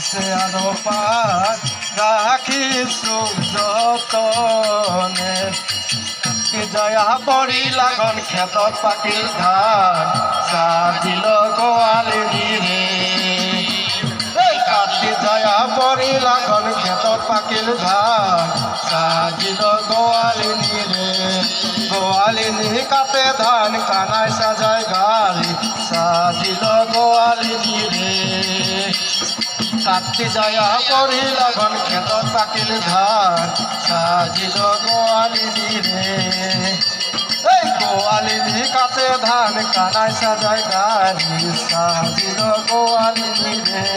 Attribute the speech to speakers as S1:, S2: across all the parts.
S1: সে আরো পাক রাখি যতনে জয়া পরি লাগন ক্ষেতত পাকিল ধান সাজিল গোয়ালিনী রে কাটি জয়া পরি লাগন ক্ষেতত পাকিল ধান সাজিল গোয়ালিনী রে গোয়ালিনী কাটে ধান কানায় সাজায় গালি সাজিল গোয়ালিনী রে কাটি জয়া পরি লাগন ক্ষেতত পাকিল ধান সাজিল গোয়ালিনী রে এই গোয়ালিনী কাটে ধান কানায় সাজায় গালি সাজিল গোয়ালিনী রে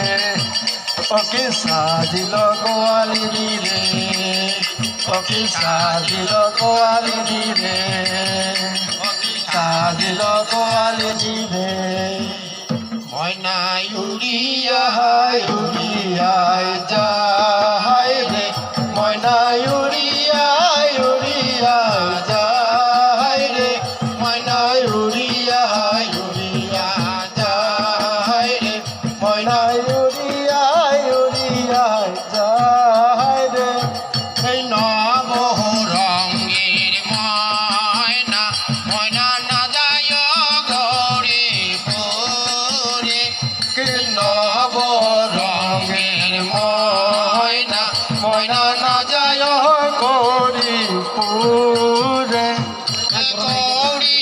S1: ওকে সাজিল গোয়ালিনী রে ওকে সাজিল গোয়ালিনী রে সাজিল গোয়ালিনী রে ময়না উড়িয়ায় উড়িয়ায় যায় রে ময়না উড়িয়ায় উড়িয়ায় যায় রে ময়না উড়িয়ায় উড়িয়ায় যায় রে ময়না উড়িয়ায় উড়িয়ায় যায় রে এই নব রঙের ময়না ময়না না যায় গরে পরে নব রঙের ময়না ময়না না যায় গৌরীপুরে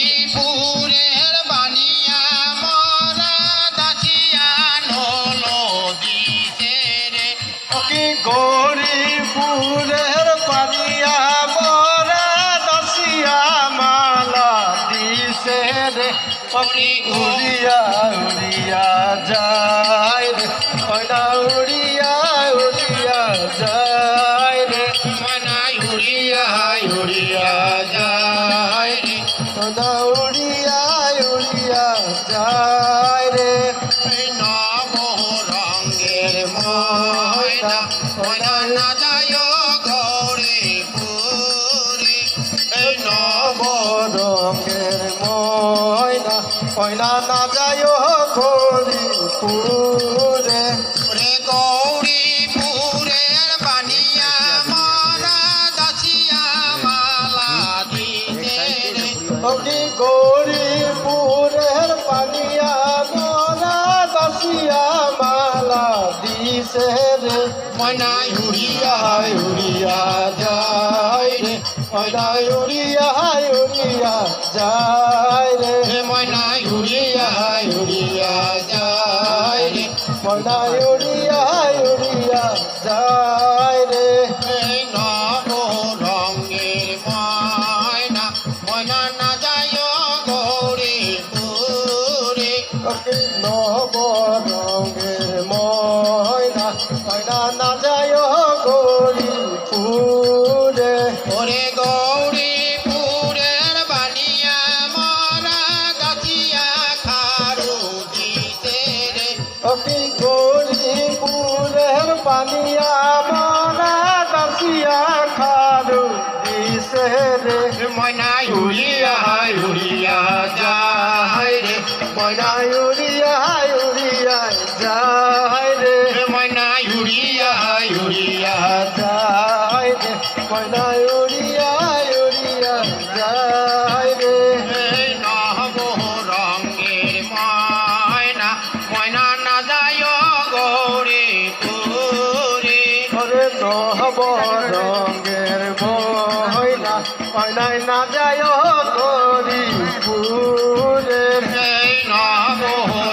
S1: গৌরীপুরের বানিয়া মরা দাচিয়া নদীতে রে ওকে গৌরীপুরের বানিয়া মরা দাচিয়া মালা দিছে রে ওকে উড়িয়া উড়িয়া যায় রে ময়না উড়িয়া উড়িয়া যায় রে ময়না উড়িয়া উড়িয়া যায় রে ময়না উড়িয়া উড়িয়া যায় রে এই নব রঙের ময়না ময়না না যায় গৌরীপুরে এই নব রঙের ময়না ময়না না যায় গৌরীপুরে রে গৌরীপুরের বানিয়া মরা দাচিয়া মালা দিতে রে গৌরীপুরের বানিয়া মরা দাচিয়া মালা দিছে রে ময়না উড়িয়া উড়িয়া যায় রে ময়না উড়িয়া উড়িয়া যায় রে ময়না উড়িয়া উড়িয়া যায় রে ময়না উড়িয়া উড়িয়া যায় রে এই নব রঙের ময়না ময়না না যায় গৌরীপুরে নব রঙের ময়না ময়না না যায় গৌরীপুরে ওরে গৌরীপুরের বানিয়া মরা গাছিয়া খারু দিতে রে ওকে গৌরীপুরের বানিয়া মরা গাছিয়া খারু দিছে রে ময়না উড়িয়া উড়িয়া যায় রে ময়না উড়িয়া উড়িয়া যায় রে ময়না উড়িয়া উড়িয়া যায় রে ময়না উড়িয়া উড়িয়া যায় রে এই নব রঙের ময়না ময়না না যায় গৌরীপুরে ওরে নব রঙের ময়না ময়না না যায় গৌরীপুরে এই নব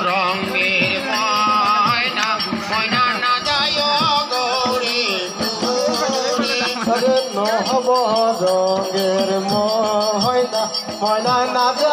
S1: রঙের ময়না ময়না না যায় গৌরীপুরে ওরে নব রঙের ময়না ময়না না যায়